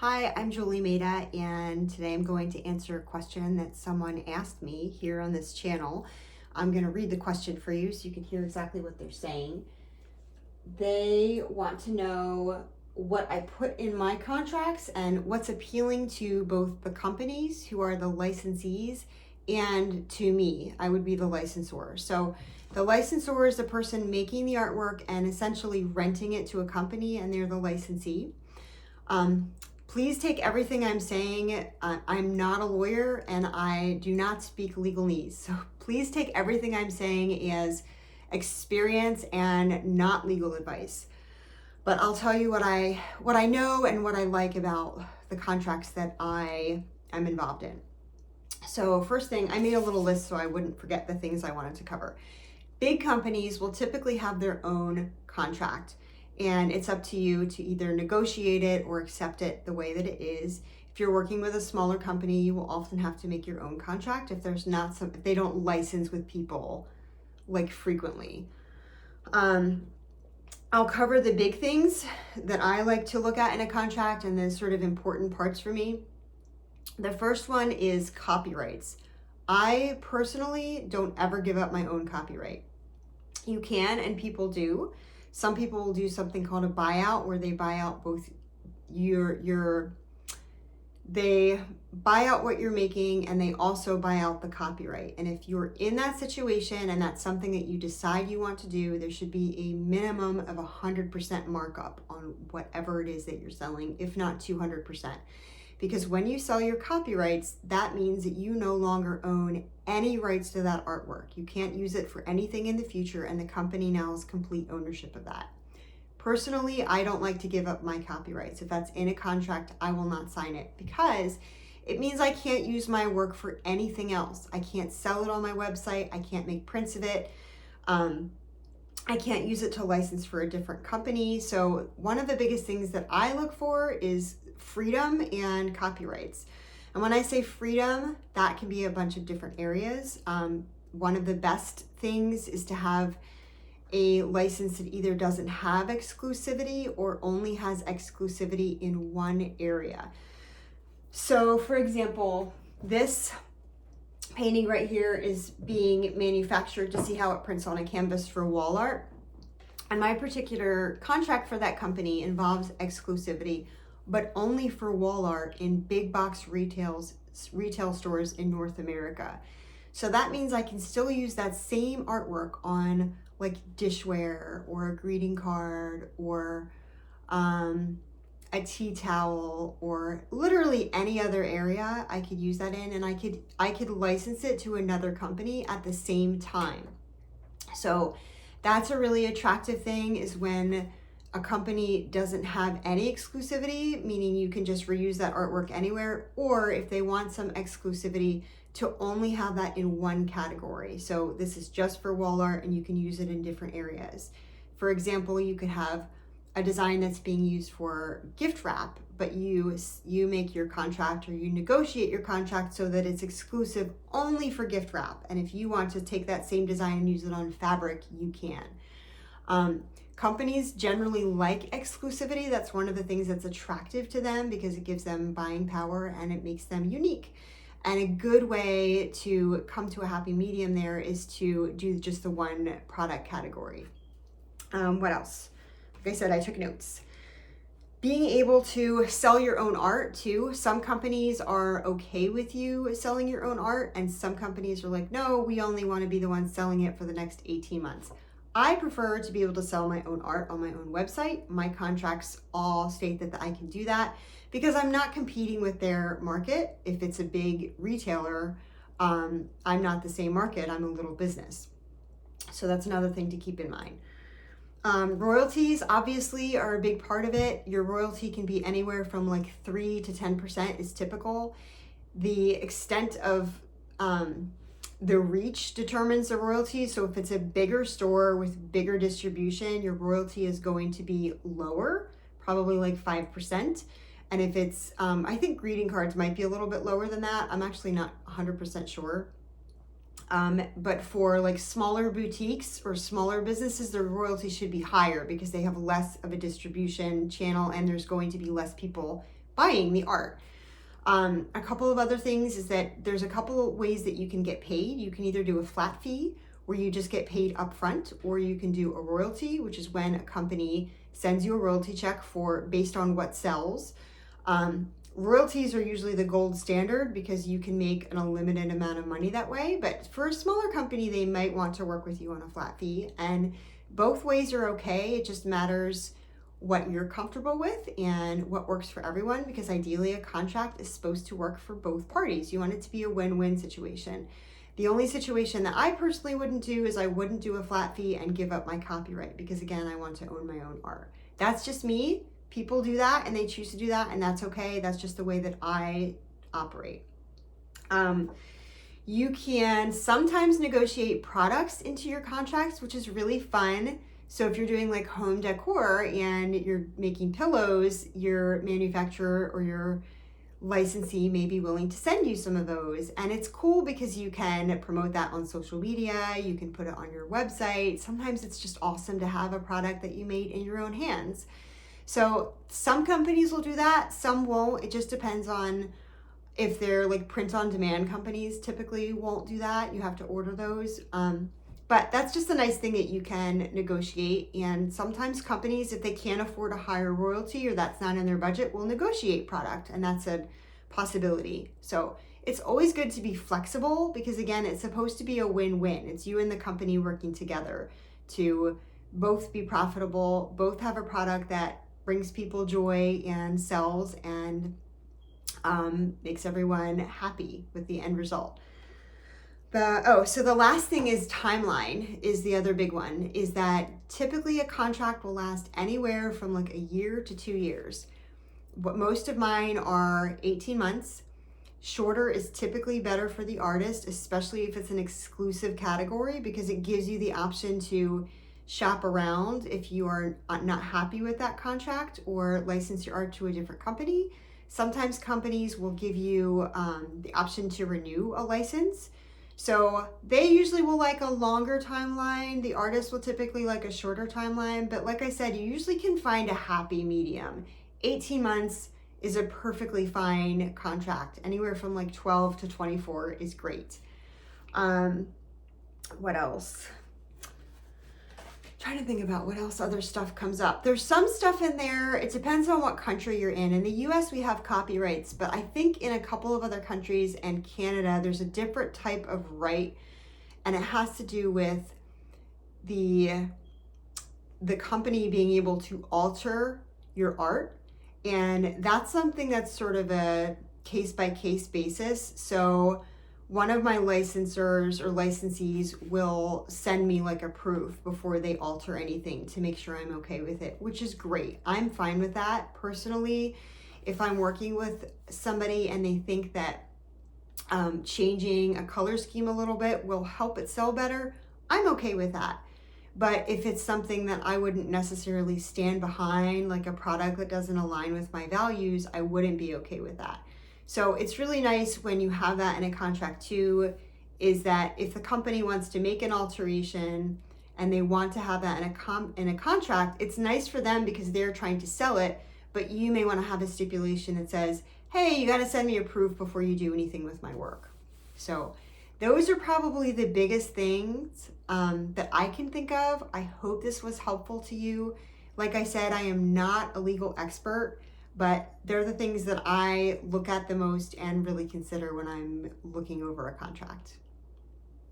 Hi, I'm Julie Maida, and today I'm going to answer a question that someone asked me here on this channel. I'm going to read the question for you so you can hear exactly what they're saying. They want to know what I put in my contracts and what's appealing to both the companies who are the licensees and to me. I would be the licensor. So the licensor is the person making the artwork and essentially renting it to a company, and they're the licensee. Please take everything I'm saying. I'm not a lawyer and I do not speak legalese. So please take everything I'm saying as experience and not legal advice. But I'll tell you what I know and what I like about the contracts that I am involved in. So first thing, I made a little list so I wouldn't forget the things I wanted to cover. Big companies will typically have their own contract, and it's up to you to either negotiate it or accept it the way that it is. If you're working with a smaller company, you will often have to make your own contract if if they don't license with people like frequently. I'll cover the big things that I like to look at in a contract and the sort of important parts for me. The first one is copyrights. I personally don't ever give up my own copyright. You can, and people do. Some people will do something called a buyout, where they buy out both they buy out what you're making and they also buy out the copyright. And if you're in that situation and that's something that you decide you want to do, there should be a minimum of 100% markup on whatever it is that you're selling, if not 200%. Because when you sell your copyrights, that means that you no longer own any rights to that artwork. You can't use it for anything in the future, and the company now has complete ownership of that. Personally, I don't like to give up my copyrights. If that's in a contract, I will not sign it because it means I can't use my work for anything else. I can't sell it on my website. I can't make prints of it. I can't use it to license for a different company. So one of the biggest things that I look for is freedom and copyrights. And when I say freedom, that can be a bunch of different areas. One of the best things is to have a license that either doesn't have exclusivity or only has exclusivity in one area. So for example, this painting right here is being manufactured to see how it prints on a canvas for wall art. And my particular contract for that company involves exclusivity, but only for wall art in big box retail stores in North America. So that means I can still use that same artwork on like dishware or a greeting card or a tea towel or literally any other area I could use that in, and I could license it to another company at the same time. So that's a really attractive thing, is when a company doesn't have any exclusivity, meaning you can just reuse that artwork anywhere, or if they want some exclusivity, to only have that in one category. So this is just for wall art and you can use it in different areas. For example, you could have a design that's being used for gift wrap, but you make your contract or you negotiate your contract so that it's exclusive only for gift wrap. And if you want to take that same design and use it on fabric, you can. Companies generally like exclusivity. That's one of the things that's attractive to them because it gives them buying power and it makes them unique. And a good way to come to a happy medium there is to do just the one product category. What else? Like I said, I took notes. Being able to sell your own art too. Some companies are okay with you selling your own art, and some companies are like, no, we only want to be the ones selling it for the next 18 months. I prefer to be able to sell my own art on my own website. My contracts all state that I can do that because I'm not competing with their market. If it's a big retailer, I'm not the same market. I'm a little business. So that's another thing to keep in mind. Royalties obviously are a big part of it. Your royalty can be anywhere from like 3 to 10% is typical. The extent of the reach determines the royalty. So if it's a bigger store with bigger distribution, your royalty is going to be lower, probably like 5%. And if it's, I think greeting cards might be a little bit lower than that. I'm actually not 100% sure. But for like smaller boutiques or smaller businesses, their royalty should be higher because they have less of a distribution channel and there's going to be less people buying the art. A couple of other things is that there's a couple of ways that you can get paid. You can either do a flat fee where you just get paid upfront, or you can do a royalty, which is when a company sends you a royalty check for based on what sells. Royalties are usually the gold standard because you can make an unlimited amount of money that way. But for a smaller company, they might want to work with you on a flat fee. And both ways are okay. It just matters what you're comfortable with and what works for everyone, because ideally a contract is supposed to work for both parties. You want it to be a win-win situation. The only situation that I personally wouldn't do is I wouldn't do a flat fee and give up my copyright, because again, I want to own my own art. That's just me. People do that and they choose to do that, and that's okay. That's just the way that I operate. You can sometimes negotiate products into your contracts, which is really fun. So if you're doing like home decor and you're making pillows, your manufacturer or your licensee may be willing to send you some of those. And it's cool because you can promote that on social media, you can put it on your website. Sometimes it's just awesome to have a product that you made in your own hands. So some companies will do that, some won't. It just depends on if they're like print on demand companies. Typically won't do that. You have to order those. But that's just a nice thing that you can negotiate. And sometimes companies, if they can't afford a higher royalty or that's not in their budget, will negotiate product, and that's a possibility. So it's always good to be flexible, because again, it's supposed to be a win-win. It's you and the company working together to both be profitable, both have a product that brings people joy and sells and makes everyone happy with the end result. So the last thing is timeline is the other big one, is that typically a contract will last anywhere from like a year to 2 years. What most of mine are 18 months. Shorter is typically better for the artist, especially if it's an exclusive category, because it gives you the option to shop around if you are not happy with that contract, or license your art to a different company. Sometimes companies will give you the option to renew a license. So they usually will like a longer timeline. The artist will typically like a shorter timeline. But like I said, you usually can find a happy medium. 18 months is a perfectly fine contract. Anywhere from like 12 to 24 is great. What else? Trying to think about what else other stuff comes up. There's some stuff in there. It depends on what country you're in. In the US, we have copyrights, but I think in a couple of other countries and Canada, there's a different type of right, and it has to do with the company being able to alter your art. And that's something that's sort of a case-by-case basis. So one of my licensors or licensees will send me like a proof before they alter anything to make sure I'm okay with it, which is great. I'm fine with that personally. If I'm working with somebody and they think that changing a color scheme a little bit will help it sell better, I'm okay with that. But if it's something that I wouldn't necessarily stand behind, like a product that doesn't align with my values, I wouldn't be okay with that. So it's really nice when you have that in a contract too, is that if the company wants to make an alteration and they want to have that in a contract, it's nice for them because they're trying to sell it, but you may want to have a stipulation that says, hey, you got to send me a proof before you do anything with my work. So those are probably the biggest things that I can think of. I hope this was helpful to you. Like I said, I am not a legal expert, but they're the things that I look at the most and really consider when I'm looking over a contract.